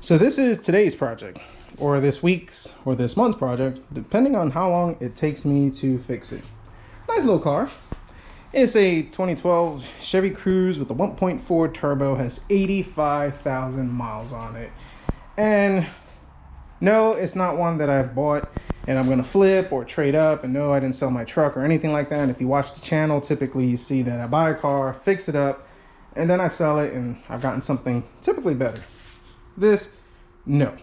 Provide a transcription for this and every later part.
So this is today's project, or this week's, or this month's project, depending on how long it takes me to fix it. Nice little car. It's a 2012 Chevy Cruze with a 1.4 turbo, has 85,000 miles on it. And no, it's not one that I've bought and I'm gonna flip or trade up, and no, I didn't sell my truck or anything like that. And if you watch the channel, typically you see that I buy a car, fix it up, and then I sell it and I've gotten something typically better. This, no.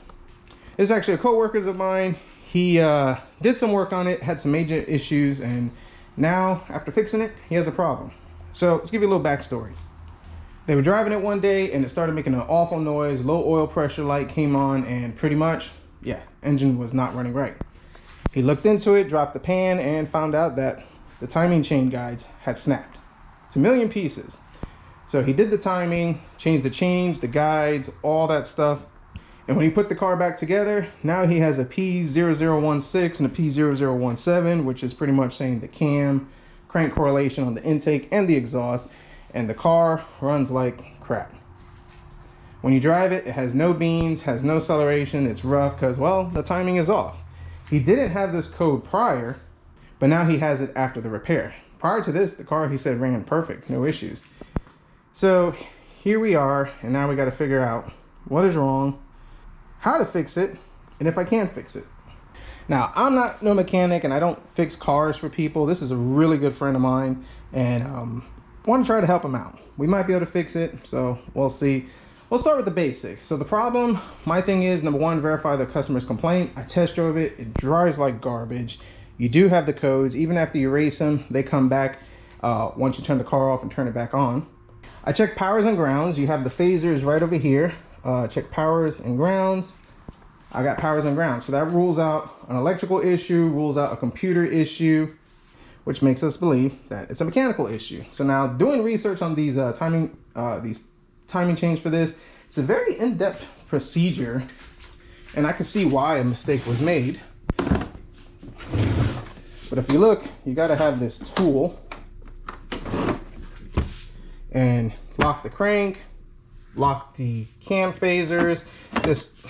It's actually a co-worker of mine. He did some work on it, had some major issues, and now after fixing it, he has a problem. So let's give you a little backstory. They were driving it one day and it started making an awful noise. Low oil pressure light came on and pretty much, yeah, engine was not running right. He looked into it, dropped the pan, and found out that the timing chain guides had snapped to a million pieces. So he did the timing, changed the change, the guides, all that stuff. And when he put the car back together, now he has a P0016 and a P0017, which is pretty much saying the cam, crank correlation on the intake and the exhaust, and the car runs like crap. When you drive it, it has no beans, has no acceleration, it's rough because, well, the timing is off. He didn't have this code prior, but now he has it after the repair. Prior to this, the car, he said, ran perfect, no issues. So here we are, and now we got to figure out what is wrong, how to fix it, and if I can fix it. Now, I'm not no mechanic and I don't fix cars for people. This is a really good friend of mine, and want to try to help him out. We might be able to fix it, so we'll see. We'll start with the basics. So the problem, my thing is, number one, verify the customer's complaint. I test drove it, it drives like garbage. You do have the codes. Even after you erase them, they come back once you turn the car off and turn it back on. I checked powers and grounds. You have the phasers right over here. Check powers and grounds. I got powers and grounds. So that rules out an electrical issue, rules out a computer issue, which makes us believe that it's a mechanical issue. So now doing research on these timing chains for this, it's a very in-depth procedure, and I can see why a mistake was made. But if you look, you got to have this tool and lock the crank, lock the cam phasers, just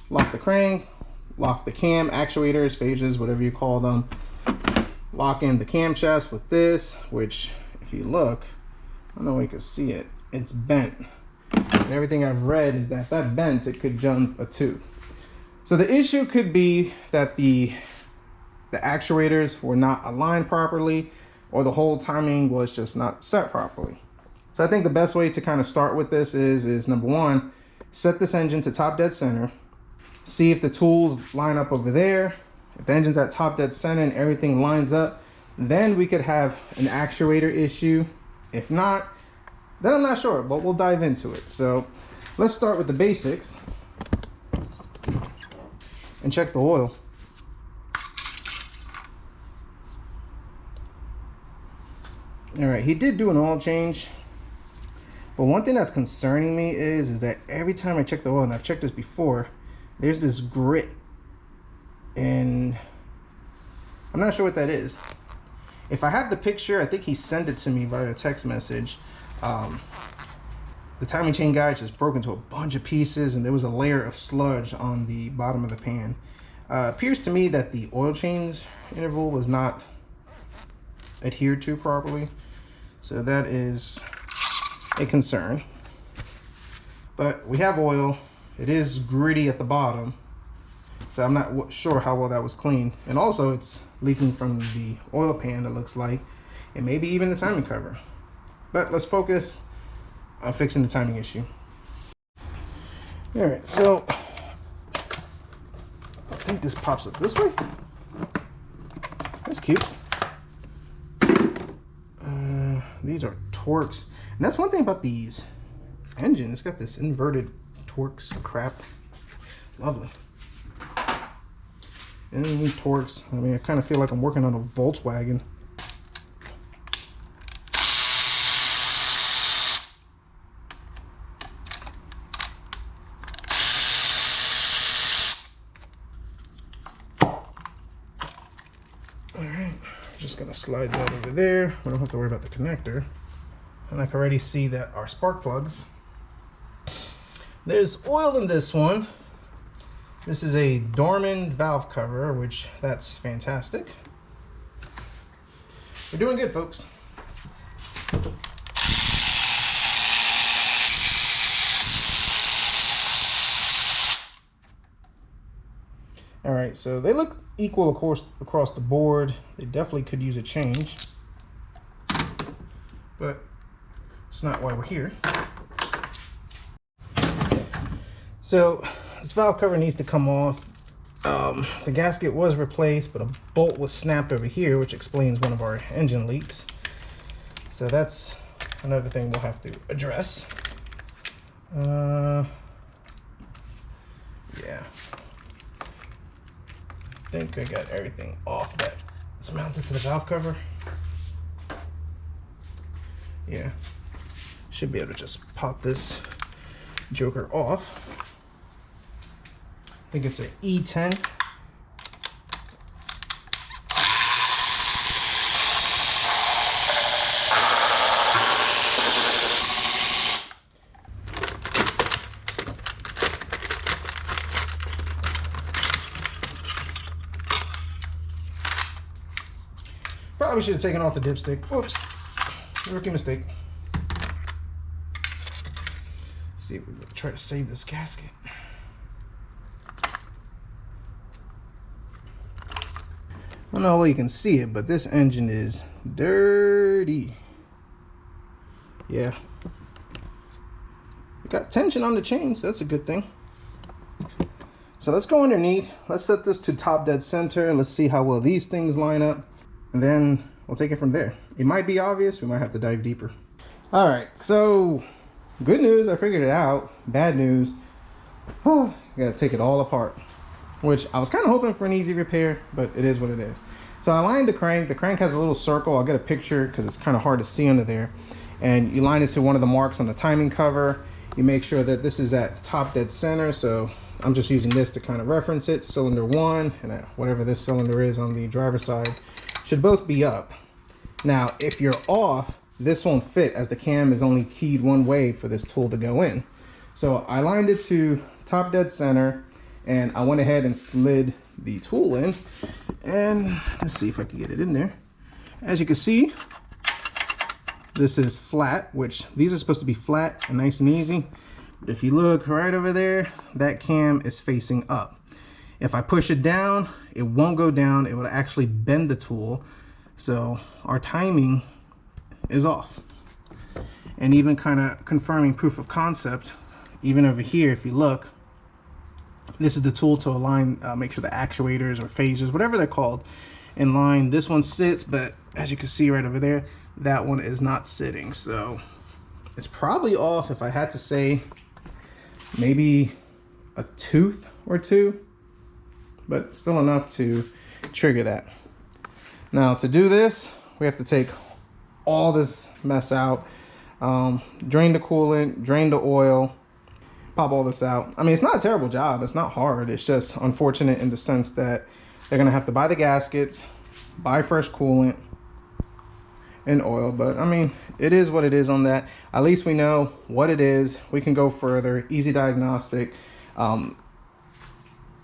lock the crank, lock the cam actuators, phasers, whatever you call them, lock in the camshafts with this, which if you look, I don't know if you can see it, it's bent. And everything I've read is that if that bends, it could jump a tooth. So the issue could be that the actuators were not aligned properly, or the whole timing was just not set properly. So I think the best way to kind of start with this is number one, set this engine to top dead center, see if the tools line up over there. If the engine's at top dead center and everything lines up, then we could have an actuator issue. If not, then I'm not sure, but we'll dive into it. So let's start with the basics and check the oil. All right, he did do an oil change, but one thing that's concerning me is that every time I check the oil, and I've checked this before, there's this grit, and I'm not sure what that is. If I have the picture, I think he sent it to me via text message. The timing chain guide just broke into a bunch of pieces, and there was a layer of sludge on the bottom of the pan. Appears to me that the oil change interval was not adhered to properly, so that is a concern. But we have oil. It is gritty at the bottom, so I'm not sure how well that was cleaned. And also it's leaking from the oil pan, it looks like, and maybe even the timing cover. But let's focus on fixing the timing issue. All right, so I think this pops up this way. That's cute. These are Torx, and that's one thing about these engines. It's got this inverted Torx crap. Lovely. And Torx. I mean, I kind of feel like I'm working on a Volkswagen. Just gonna slide that over there. We don't have to worry about the connector. And I can already see that our spark plugs There's oil in this one. This is a Dorman valve cover, which that's fantastic. We're doing good, folks. All right, so they look equal, of course, across the board. They definitely could use a change, but it's not why we're here. So this valve cover needs to come off. The gasket was replaced, but a bolt was snapped over here, which explains one of our engine leaks. So that's another thing we'll have to address. Yeah. I think I got everything off that's mounted to the valve cover. Yeah. Should be able to just pop this joker off. I think it's an E10. Probably should have taken off the dipstick. Whoops. Rookie mistake. See if we can try to save this gasket. I don't know where you can see it, but this engine is dirty. Yeah. We got tension on the chains. That's a good thing. So let's go underneath. Let's set this to top dead center. Let's see how well these things line up. And then we'll take it from there. It might be obvious. We might have to dive deeper. All right. So good news. I figured it out. Bad news. Oh, I got to take it all apart. Which I was kind of hoping for an easy repair, but it is what it is. So I lined the crank. The crank has a little circle. I'll get a picture because it's kind of hard to see under there. And you line it to one of the marks on the timing cover. You make sure that this is at top dead center. So I'm just using this to kind of reference it. Cylinder 1 and whatever this cylinder is on the driver's side should both be up. Now, if you're off, this won't fit as the cam is only keyed one way for this tool to go in. So I lined it to top dead center. And I went ahead and slid the tool in, and let's see if I can get it in there. As you can see, this is flat, which these are supposed to be flat and nice and easy. But if you look right over there, that cam is facing up. If I push it down, it won't go down. It will actually bend the tool. So our timing is off. And even kind of confirming proof of concept, even over here, if you look, this is the tool to align, make sure the actuators or phases, whatever they're called, in line. This one sits, but as you can see right over there, that one is not sitting. So it's probably off, if I had to say, maybe a tooth or two, but still enough to trigger that. Now to do this, we have to take all this mess out, drain the coolant, drain the oil, pop all this out. I mean, it's not a terrible job. It's not hard. It's just unfortunate in the sense that they're gonna have to buy the gaskets, buy fresh coolant and oil. But I mean, it is what it is on that. At least we know what it is. We can go further. Easy diagnostic.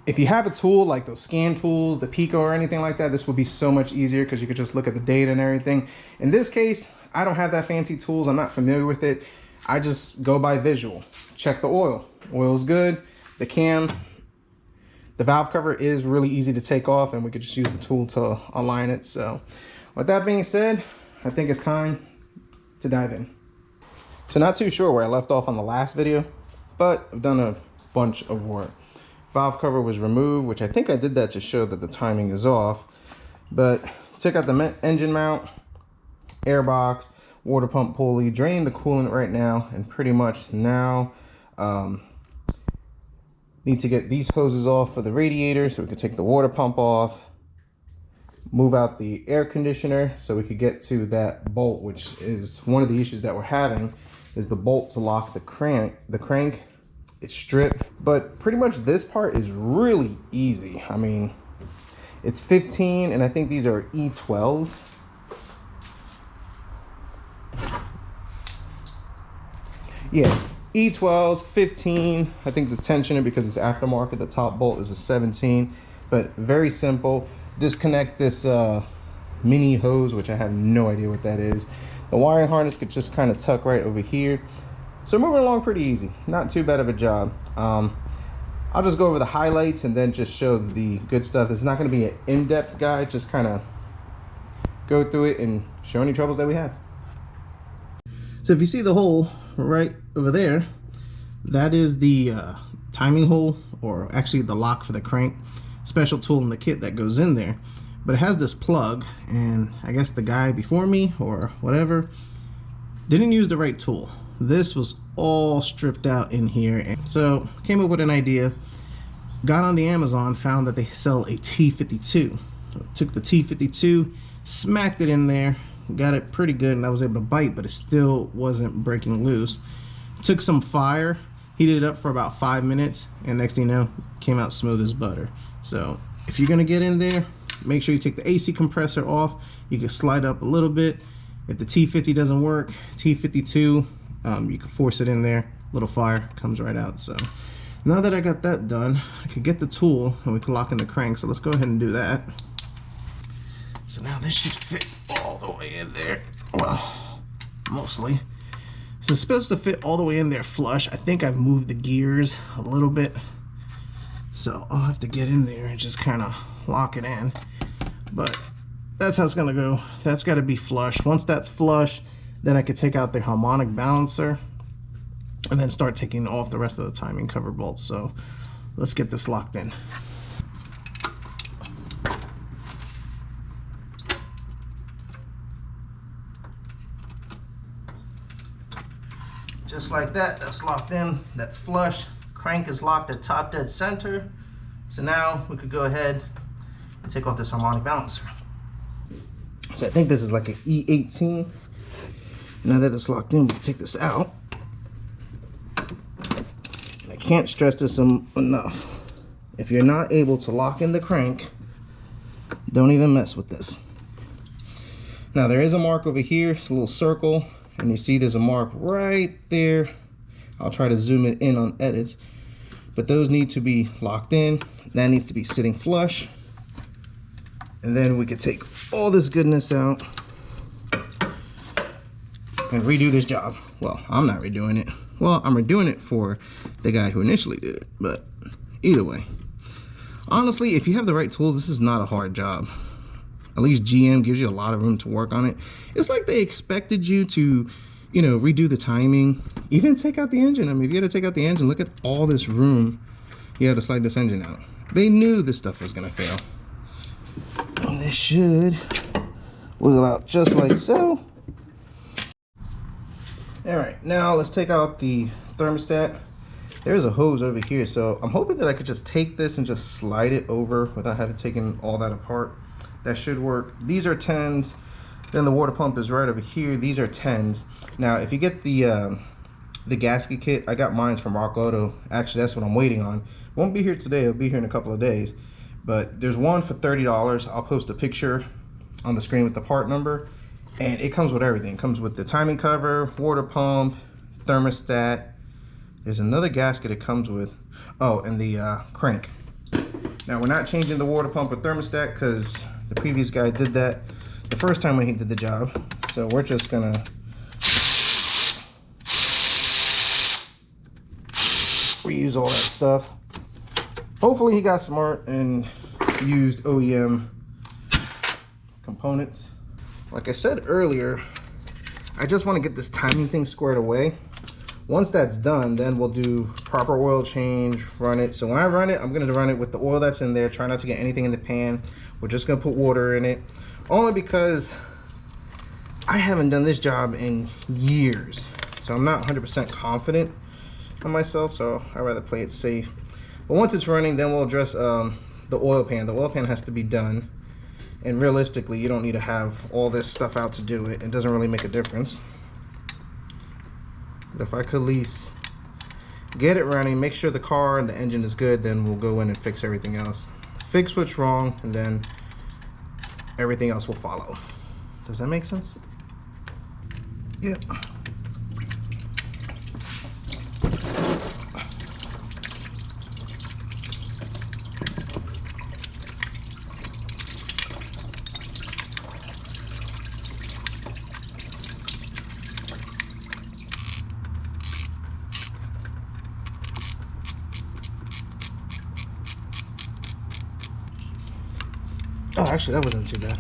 If you have a tool like those scan tools, the Pico or anything like that, this would be so much easier because you could just look at the data and everything. In this case, I don't have that fancy tools. I'm not familiar with it. I just go by visual. Check the oil. Oil's good. The cam, the valve cover is really easy to take off, and we could just use the tool to align it. So with that being said, I think it's time to dive in. So not too sure where I left off on the last video, but I've done a bunch of work. Valve cover was removed, which I think I did that to show that the timing is off. But check out the engine mount, air box, water pump pulley, draining the coolant right now, and pretty much now need to get these hoses off for the radiator so we can take the water pump off, move out the air conditioner so we could get to that bolt, which is one of the issues that we're having, is the bolt to lock the crank. It's stripped, but pretty much this part is really easy. I mean, it's 15 and I think these are E12s. Yeah, E12's 15. I think the tensioner, because it's aftermarket, the top bolt is a 17, but very simple. Disconnect this mini hose, which I have no idea what that is. The wiring harness could just kind of tuck right over here. So moving along pretty easy, not too bad of a job. I'll just go over the highlights and then just show the good stuff. It's not going to be an in-depth guide, just kind of go through it and show any troubles that we have. So if you see the hole right over there, that is the timing hole, or actually the lock for the crank. Special tool in the kit that goes in there, but it has this plug, and I guess the guy before me or whatever didn't use the right tool. This was all stripped out in here, and so came up with an idea. Got on the Amazon, found that they sell a T52. So took the T52, smacked it in there, got it pretty good, and I was able to bite, but it still wasn't breaking loose. Took some fire, heated it up for about 5 minutes, and next thing you know, came out smooth as butter. So if you're gonna get in there, make sure you take the AC compressor off. You can slide up a little bit. If the T50 doesn't work, T52, you can force it in there. Little fire comes right out. So now that I got that done, I could get the tool and we can lock in the crank. So let's go ahead and do that. So now this should fit all the way in there. Well, mostly. So it's supposed to fit all the way in there flush. I think I've moved the gears a little bit. So I'll have to get in there and just kind of lock it in. But that's how it's gonna go. That's gotta be flush. Once that's flush, then I could take out the harmonic balancer and then start taking off the rest of the timing cover bolts. So let's get this locked in. Just like that, that's locked in, that's flush. Crank is locked at top dead center. So now we could go ahead and take off this harmonic balancer. So I think this is like an E18. Now that it's locked in, we can take this out. I can't stress this enough. If you're not able to lock in the crank, don't even mess with this. Now there is a mark over here, it's a little circle, and you see there's a mark right there. I'll try to zoom it in on edits, but those need to be locked in. That needs to be sitting flush. And then we could take all this goodness out and redo this job. Well, I'm not redoing it. Well, I'm redoing it for the guy who initially did it, but either way. Honestly, if you have the right tools, this is not a hard job. At least GM gives you a lot of room to work on it. It's like they expected you to, you know, redo the timing, even take out the engine. I mean, if you had to take out the engine, look at all this room you had to slide this engine out. They knew this stuff was gonna fail. And this should wiggle out just like so. All right, now let's take out the thermostat. There's a hose over here, so I'm hoping that I could just take this and just slide it over without having taken all that apart. That should work. These are 10s. Then the water pump is right over here. These are 10s. Now, if you get the gasket kit, I got mine from Rock Auto. Actually, that's what I'm waiting on. Won't be here today. It'll be here in a couple of days. But there's one for $30. I'll post a picture on the screen with the part number. And it comes with everything. It comes with the timing cover, water pump, thermostat. There's another gasket it comes with. Oh, and the crank. Now, we're not changing the water pump or thermostat because the previous guy did that the first time when he did the job. So we're just gonna reuse all that stuff. Hopefully he got smart and used OEM components. Like I said earlier, I just want to get this timing thing squared away. Once that's done, then we'll do proper oil change, run it. So when I run it, I'm going to run it with the oil that's in there. Try not to get anything in the pan. We're just going to put water in it. Only because I haven't done this job in years. So I'm not 100% confident in myself. So I'd rather play it safe. But once it's running, then we'll address the oil pan. The oil pan has to be done. And realistically, you don't need to have all this stuff out to do it. It doesn't really make a difference. If I could at least get it running, make sure the car and the engine is good, then we'll go in and fix everything else. Fix what's wrong, and then everything else will follow. Does that make sense? Yeah. Oh, actually, that wasn't too bad.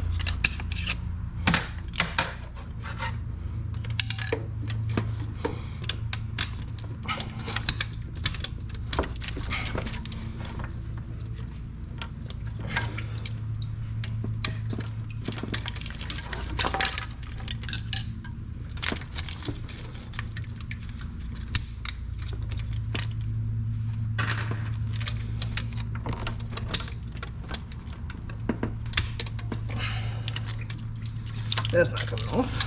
That's not coming off.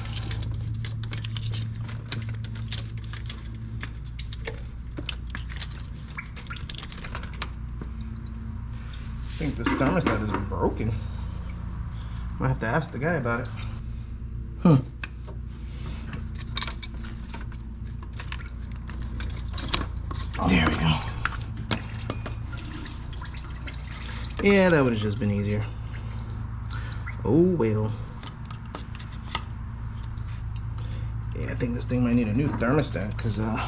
I think this thermostat is broken. Might have to ask the guy about it. Huh. There we go. Yeah, that would have just been easier. Oh well. Yeah, I think this thing might need a new thermostat because yeah,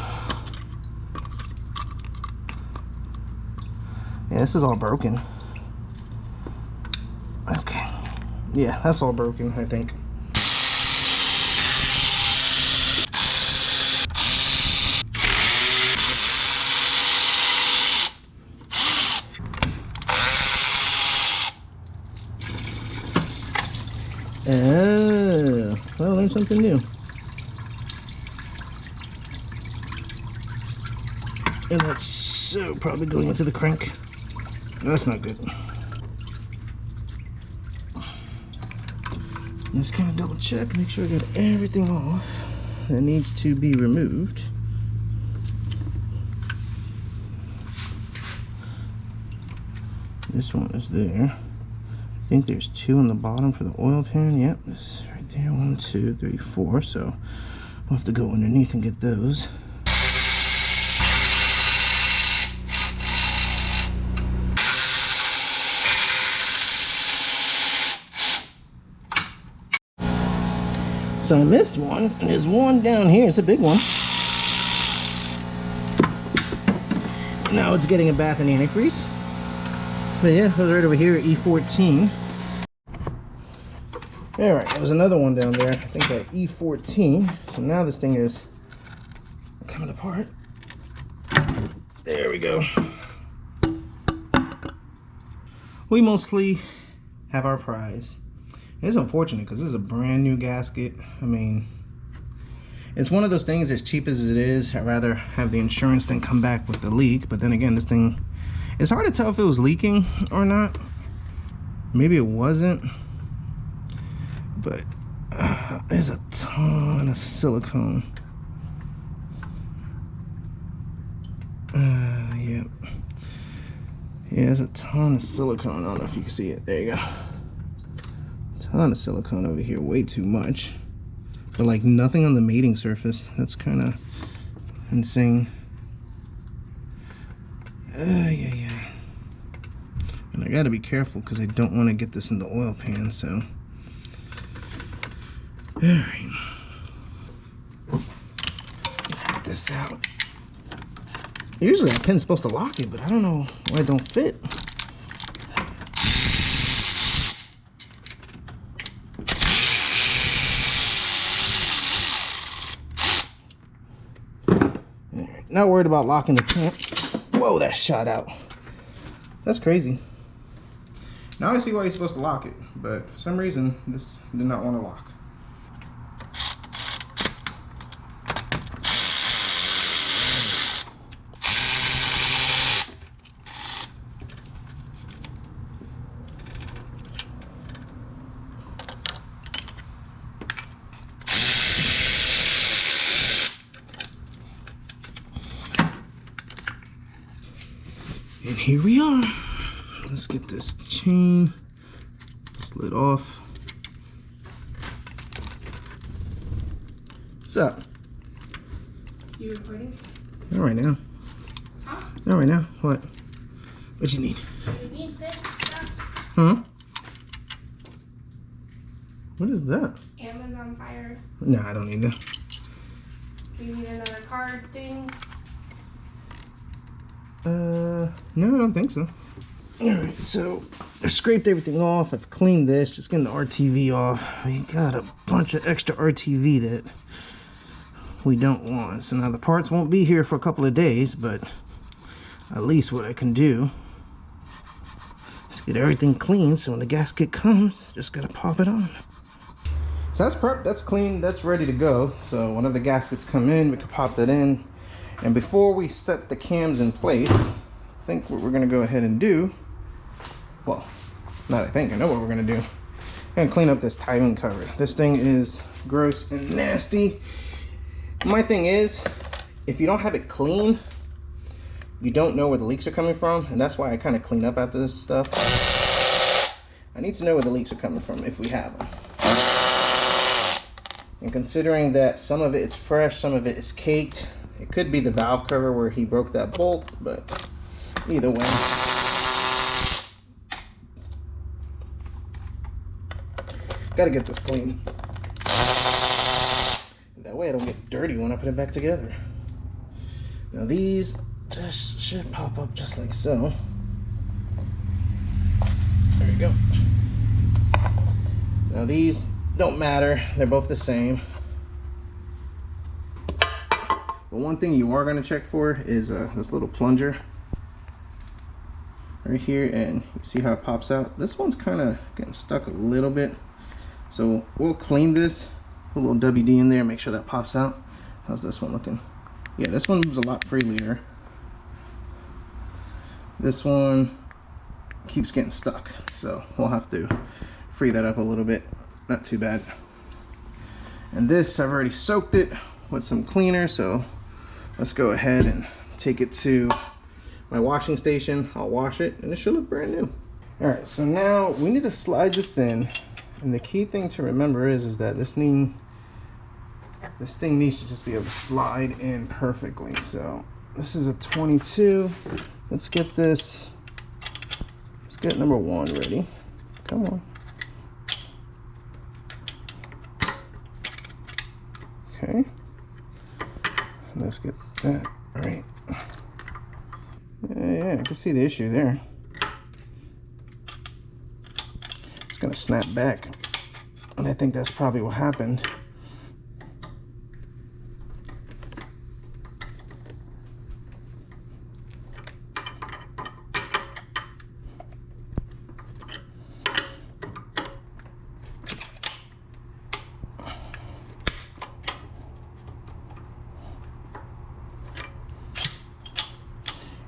this is all broken. Okay. Yeah, that's all broken, I think. Oh, well, learn something new. And that's so probably going into the crank. That's not good. Just kind of double check, make sure I got everything off that needs to be removed. This one is there. I think there's 2 on the bottom for the oil pan. Yep, this is right there. 1, 2, 3, 4. So we'll have to go underneath and get those. So I missed one, and there's one down here. It's a big one. Now it's getting a bath in antifreeze. But yeah, it was right over here at E14. Alright, there was another one down there. I think at E14. So now this thing is coming apart. There we go. We mostly have our prize. It's unfortunate because this is a brand new gasket. I mean, it's one of those things, as cheap as it is, I'd rather have the insurance than come back with the leak. But then again, this thing, it's hard to tell if it was leaking or not. Maybe it wasn't. But there's a ton of silicone. Yep. Yeah, there's a ton of silicone. I don't know if you can see it. There you go. Ton of silicone over here, way too much, but like nothing on the mating surface. That's kind of insane. Yeah. And I gotta be careful because I don't want to get this in the oil pan. So, all right, let's get this out. Usually that pin's supposed to lock it, but I don't know why it don't fit. Not worried about locking the tank. Whoa, that shot out. That's crazy. Now I see why you're supposed to lock it, but for some reason this did not want to lock. And here we are. Let's get this chain slid off. What's up? You recording? Not right now. Huh? Not right now. What? What you need? You need this stuff? Huh? What is that? Amazon Fire. No, I don't need that. Do you need another card thing? No, I don't think so. Alright, so I scraped everything off. I've cleaned this, just getting the RTV off. We got a bunch of extra RTV that we don't want. So now the parts won't be here for a couple of days, but at least what I can do is get everything clean so when the gasket comes, just gotta pop it on. So that's prepped, that's clean, that's ready to go. So whenever the gaskets come in, we can pop that in. And before we set the cams in place, I think what we're gonna go ahead and do, well, not I think, I know what we're gonna do. I'm gonna clean up this timing cover. This thing is gross and nasty. My thing is, if you don't have it clean, you don't know where the leaks are coming from, and that's why I kind of clean up after this stuff. I need to know where the leaks are coming from if we have them. And considering that some of it is fresh, some of it is caked, it could be the valve cover where he broke that bolt, but either way. Gotta get this clean. That way I don't get dirty when I put it back together. Now these just should pop up just like so. There we go. Now these don't matter, they're both the same. But one thing you are going to check for is this little plunger right here, and you see how it pops out. This one's kind of getting stuck a little bit, so we'll clean this, put a little WD in there, make sure that pops out. How's this one looking? Yeah, this one moves a lot freelier. This one keeps getting stuck, so we'll have to free that up a little bit. Not too bad. And this, I've already soaked it with some cleaner, so let's go ahead and take it to my washing station. I'll wash it and it should look brand new. All right, so now we need to slide this in, and the key thing to remember is that this thing needs to just be able to slide in perfectly. So this is a 22. Let's get this, let's get number 1 ready. Come on. Okay, let's get that right. Yeah, I can see the issue there. It's gonna snap back, and I think that's probably what happened.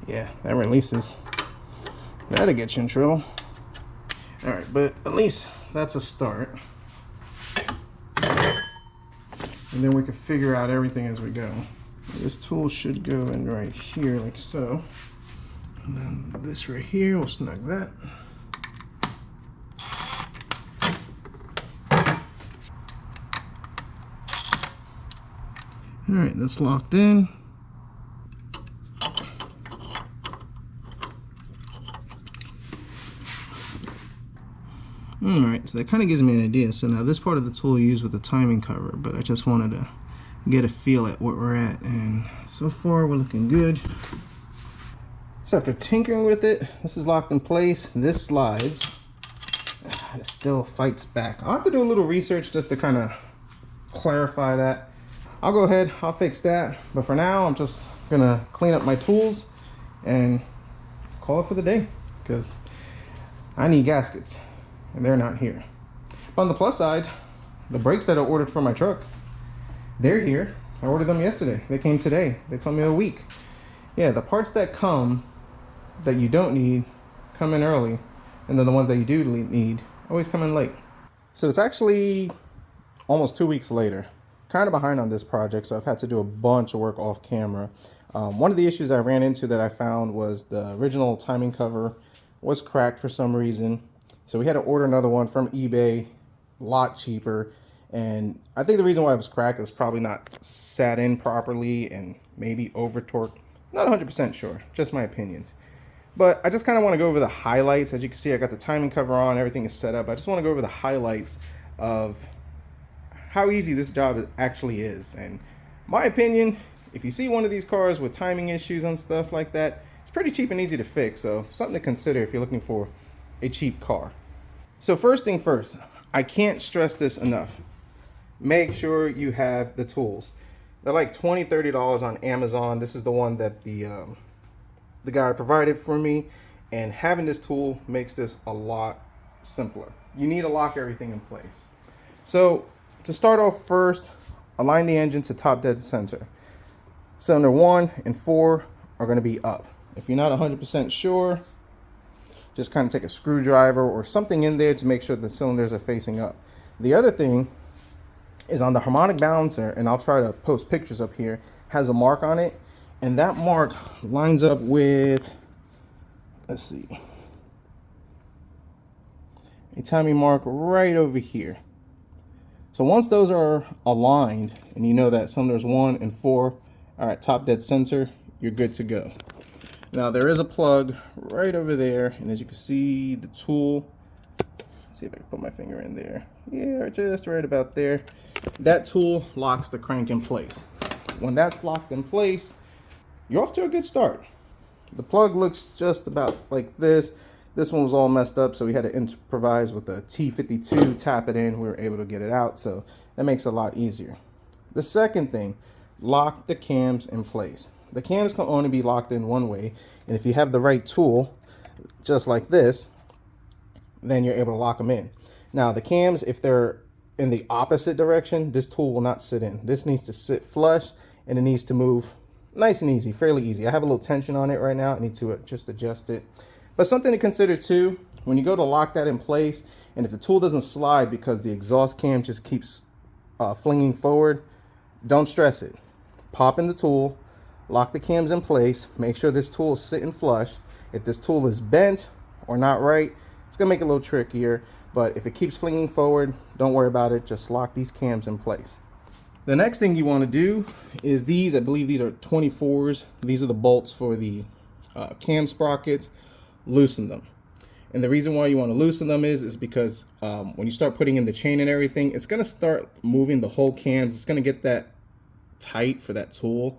Yeah, that releases. That'll get you in trouble. All right, but at least that's a start. And then we can figure out everything as we go. This tool should go in right here like so. And then this right here, we'll snug that. All right, that's locked in. Alright, so that kind of gives me an idea. So now this part of the tool I use with the timing cover, but I just wanted to get a feel at where we're at, and so far we're looking good. So after tinkering with it, this is locked in place, this slides, it still fights back. I'll have to do a little research just to kind of clarify that. I'll go ahead, I'll fix that, but for now I'm just gonna clean up my tools and call it for the day, because I need gaskets and they're not here. But on the plus side, the brakes that I ordered for my truck, they're here. I ordered them yesterday. They came today. They told me a week. Yeah, the parts that come that you don't need come in early, and then the ones that you do need always come in late. So it's actually almost 2 weeks later. Kind of behind on this project, so I've had to do a bunch of work off camera. One of the issues I ran into that I found was the original timing cover was cracked for some reason. So we had to order another one from eBay, a lot cheaper. And I think the reason why it was cracked was probably not sat in properly and maybe over torqued. Not 100% sure, just my opinions. But I just kind of want to go over the highlights. As you can see, I got the timing cover on, everything is set up. I just want to go over the highlights of how easy this job actually is. And my opinion, if you see one of these cars with timing issues and stuff like that, it's pretty cheap and easy to fix, so something to consider if you're looking for a cheap car. So first thing first, I can't stress this enough. Make sure you have the tools. They're like $20, $30 on Amazon. This is the one that the guy provided for me, and having this tool makes this a lot simpler. You need to lock everything in place. So to start off first, align the engine to top dead center. Cylinder 1 and 4 are going to be up. If you're not 100% sure, just kind of take a screwdriver or something in there to make sure the cylinders are facing up. The other thing is on the harmonic balancer, and I'll try to post pictures up here, has a mark on it, and that mark lines up with, let's see, a timing mark right over here. So once those are aligned and you know that cylinders 1 and 4 are at top dead center, you're good to go. Now there is a plug right over there, and as you can see, the tool, let's see if I can put my finger in there. Yeah, just right about there. That tool locks the crank in place. When that's locked in place, you're off to a good start. The plug looks just about like this. This one was all messed up, so we had to improvise with a T52, tap it in, we were able to get it out, so that makes it a lot easier. The second thing, lock the cams in place. The cams can only be locked in one way, and if you have the right tool, just like this, then you're able to lock them in. Now the cams, if they're in the opposite direction, this tool will not sit in. This needs to sit flush, and it needs to move nice and easy, fairly easy. I have a little tension on it right now. I need to just adjust it. But something to consider too, when you go to lock that in place, and if the tool doesn't slide because the exhaust cam just keeps flinging forward, don't stress it. Pop in the tool, lock the cams in place, make sure this tool is sitting flush. If this tool is bent or not right, it's gonna make it a little trickier, but if it keeps flinging forward, don't worry about it, just lock these cams in place. The next thing you wanna do is these, I believe these are 24s. These are the bolts for the cam sprockets. Loosen them. And the reason why you wanna loosen them is because when you start putting in the chain and everything, it's gonna start moving the whole cams. It's gonna get that tight for that tool.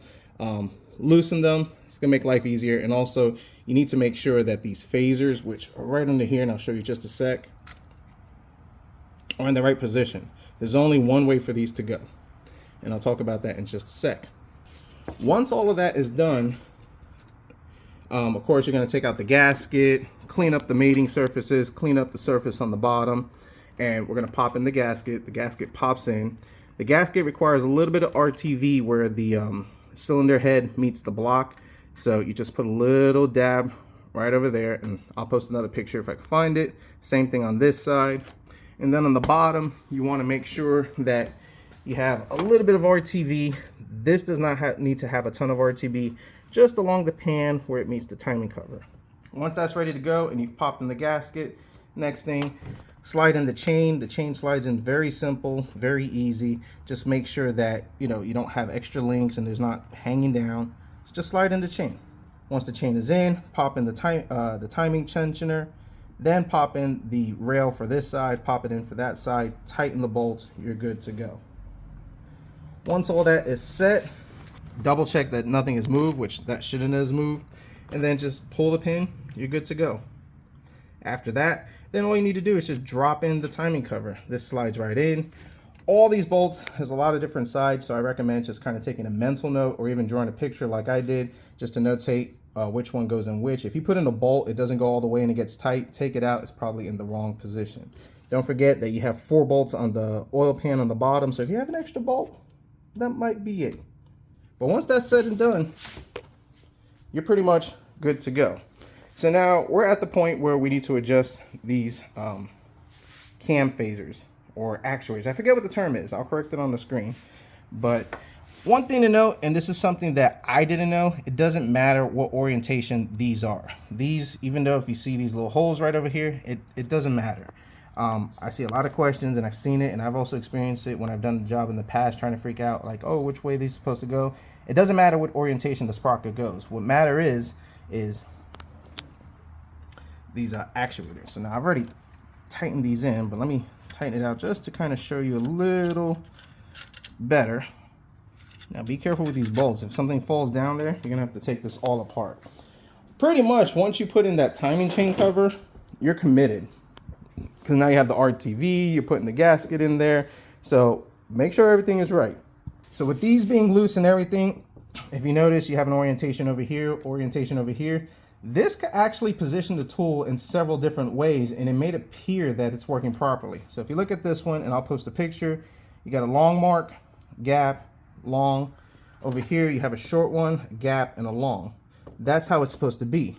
Loosen them, it's gonna make life easier. And also you need to make sure that these phasers, which are right under here, and I'll show you just a sec, are in the right position. There's only one way for these to go, and I'll talk about that in just a sec. Once all of that is done, of course you're gonna take out the gasket, clean up the mating surfaces, clean up the surface on the bottom, and we're gonna pop in the gasket. The gasket pops in. The gasket requires a little bit of RTV where the cylinder head meets the block. So you just put a little dab right over there, and I'll post another picture if I can find it. Same thing on this side. And then on the bottom, you wanna make sure that you have a little bit of RTV. This does not need to have a ton of RTV, just along the pan where it meets the timing cover. Once that's ready to go and you've popped in the gasket, next thing, slide in the chain. The chain slides in very simple, very easy. Just make sure that you don't have extra links and there's not hanging down. So just slide in the chain. Once the chain is in, pop in the timing tensioner, then pop in the rail for this side, pop it in for that side, tighten the bolts, you're good to go. Once all that is set, double check that nothing has moved, which that shouldn't have moved, and then just pull the pin, you're good to go. After that, then all you need to do is just drop in the timing cover. This slides right in. All these bolts has a lot of different sides, so I recommend just kind of taking a mental note or even drawing a picture like I did, just to notate which one goes in which. If you put in a bolt, it doesn't go all the way and it gets tight, take it out, it's probably in the wrong position. Don't forget that you have 4 bolts on the oil pan on the bottom, so if you have an extra bolt, that might be it. But once that's said and done, you're pretty much good to go. So now we're at the point where we need to adjust these cam phasers or actuators. I forget what the term is. I'll correct it on the screen. But one thing to note, and this is something that I didn't know, it doesn't matter what orientation these are. These, even though if you see these little holes right over here, it doesn't matter. I see a lot of questions, and I've seen it, and I've also experienced it when I've done the job in the past, trying to freak out like, oh, which way these are supposed to go. It doesn't matter what orientation the sprocket goes. What matter is these actuators. So now I've already tightened these in, but let me tighten it out just to kind of show you a little better. Now be careful with these bolts. If something falls down there, you're gonna have to take this all apart. pretty much once you put in that timing chain cover, you're committed. Because now you have the RTV, you're putting the gasket in there. So make sure everything is right. So with these being loose and everything, if you notice, you have an orientation over here. This could actually position the tool in several different ways, and it made it appear that it's working properly. So if you look at this one, and I'll post a picture, you got a long mark, gap, long. Over here, you have a short one, gap, and a long. That's how it's supposed to be.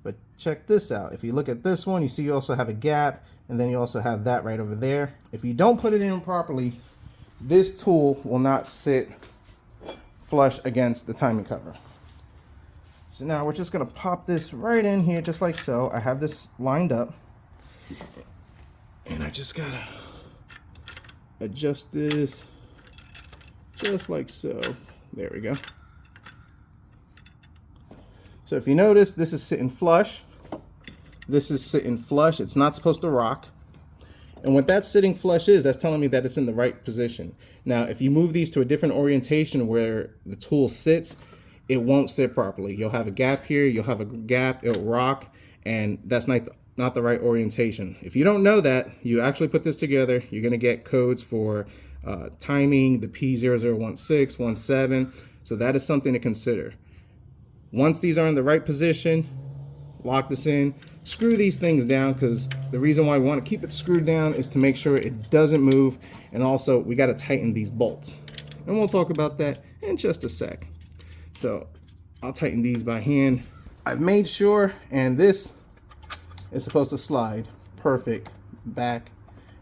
But check this out. If you look at this one, you see you also have a gap, and then you also have that right over there. If you don't put it in properly, this tool will not sit flush against the timing cover. So now we're just gonna pop this right in here just like so. I have this lined up, and I just gotta adjust this just like so. There we go. So if you notice, this is sitting flush. This is sitting flush. It's not supposed to rock. And what that sitting flush is, that's telling me that it's in the right position. Now, if you move these to a different orientation where the tool sits, it won't sit properly. You'll have a gap here, you'll have a gap, it'll rock, and that's not the right orientation. If you don't know that, you actually put this together, you're gonna get codes for timing, the P0016, 17, so that is something to consider. Once these are in the right position, lock this in, screw these things down, because the reason why we want to keep it screwed down is to make sure it doesn't move, and also we got to tighten these bolts, and we'll talk about that in just a sec. So I'll tighten these by hand. I've made sure, and this is supposed to slide perfect back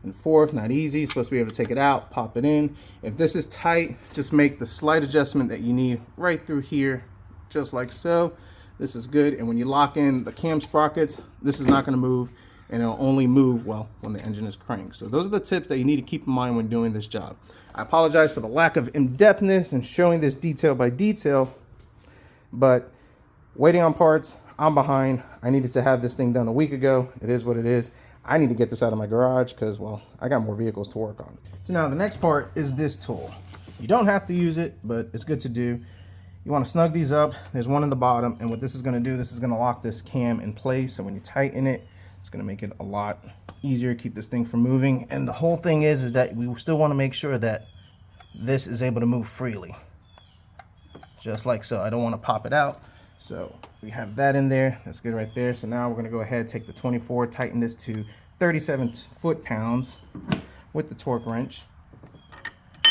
and forth, not easy. You're supposed to be able to take it out, pop it in. If this is tight, just make the slight adjustment that you need right through here, just like so. This is good, and when you lock in the cam sprockets, this is not going to move, and it'll only move, well, when the engine is cranked. So those are the tips that you need to keep in mind when doing this job. I apologize for the lack of in-depthness and showing this detail by detail, but waiting on parts, I'm behind. I needed to have this thing done a week ago. It is what it is. I need to get this out of my garage because, well, I got more vehicles to work on. So now the next part is this tool. You don't have to use it, but it's good to do. You want to snug these up. There's one in the bottom, and what this is going to do, this is going to lock this cam in place. So when you tighten it, it's going to make it a lot easier to keep this thing from moving. And the whole thing is that we still want to make sure that this is able to move freely, just like so. I don't want to pop it out. So we have that in there. That's good right there. So now we're going to go ahead, take the 24, tighten this to 37 foot-pounds with the torque wrench.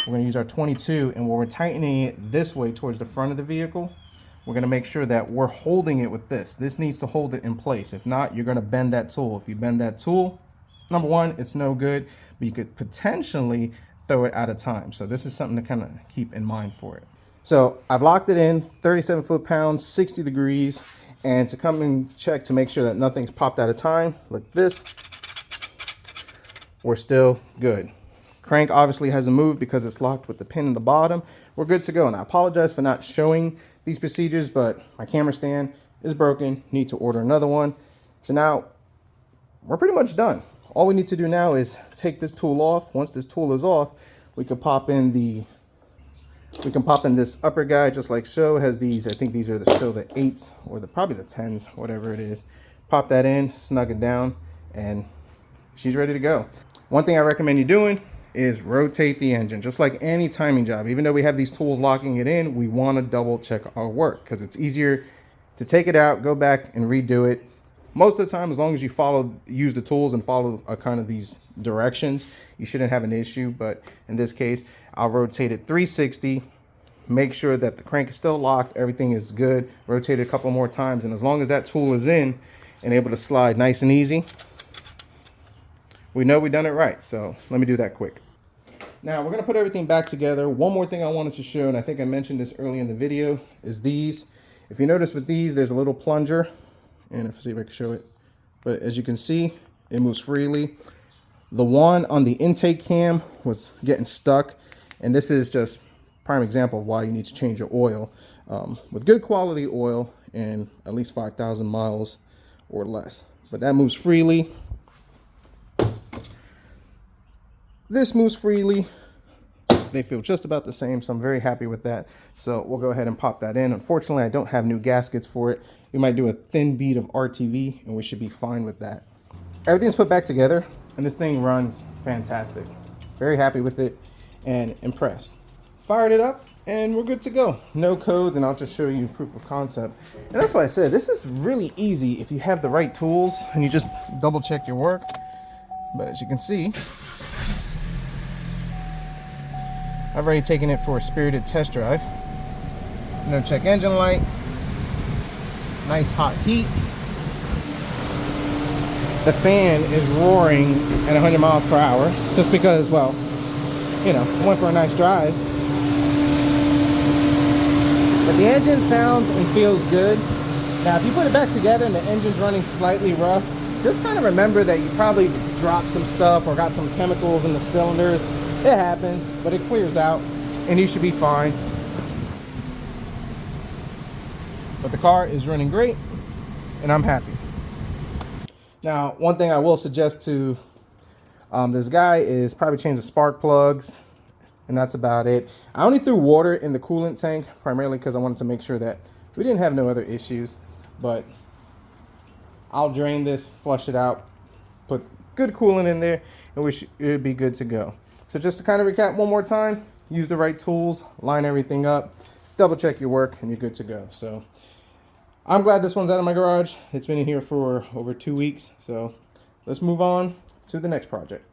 We're going to use our 22, and when we're tightening it this way towards the front of the vehicle, we're going to make sure that we're holding it with this. This needs to hold it in place. If not, you're going to bend that tool. If you bend that tool, number one, it's no good, but you could potentially throw it out of time. So this is something to kind of keep in mind for it. So I've locked it in, 37 foot-pounds, 60 degrees, and to come and check to make sure that nothing's popped out of time, like this, we're still good. Crank obviously hasn't moved because it's locked with the pin in the bottom. We're good to go. And I apologize for not showing these procedures, but my camera stand is broken. Need to order another one. So now we're pretty much done. All we need to do now is take this tool off. Once this tool is off, we can pop in this upper guy just like so. It has these, I think these are still the 8s or probably the 10s, whatever it is. Pop that in, snug it down, and she's ready to go. One thing I recommend you doing is rotate the engine, just like any timing job. Even though we have these tools locking it in, we want to double check our work because it's easier to take it out, go back and redo it. Most of the time, as long as you use the tools and follow kind of these directions, you shouldn't have an issue. But in this case, I'll rotate it 360, make sure that the crank is still locked, everything is good, rotate it a couple more times, and as long as that tool is in and able to slide nice and easy, we know we've done it right. So let me do that quick. Now we're going to put everything back together. One more thing I wanted to show, and I think I mentioned this early in the video, is these. If you notice with these, there's a little plunger, and if I see if I can show it, but as you can see, it moves freely. The one on the intake cam was getting stuck, and this is just prime example of why you need to change your oil with good quality oil and at least 5,000 miles or less. But that moves freely. This moves freely. They feel just about the same, so I'm very happy with that. So we'll go ahead and pop that in. Unfortunately, I don't have new gaskets for it. We might do a thin bead of RTV, and we should be fine with that. Everything's put back together, and this thing runs fantastic. Very happy with it and impressed. Fired it up, and we're good to go. No codes, and I'll just show you proof of concept. And that's why I said this is really easy if you have the right tools and you just double check your work. But as you can see, I've already taken it for a spirited test drive. No check engine light. Nice hot heat. The fan is roaring at 100 miles per hour just because, well, you know, I went for a nice drive. But the engine sounds and feels good. Now, if you put it back together and the engine's running slightly rough, just kind of remember that you probably dropped some stuff or got some chemicals in the cylinders. It happens, but it clears out and you should be fine. But the car is running great and I'm happy. Now, one thing I will suggest to this guy is probably change the spark plugs, and that's about it. I only threw water in the coolant tank primarily because I wanted to make sure that we didn't have no other issues, but I'll drain this, flush it out, put good coolant in there, and it'd be good to go. So just to kind of recap one more time, use the right tools, line everything up, double check your work, and you're good to go. So I'm glad this one's out of my garage. It's been in here for over 2 weeks. So let's move on to the next project.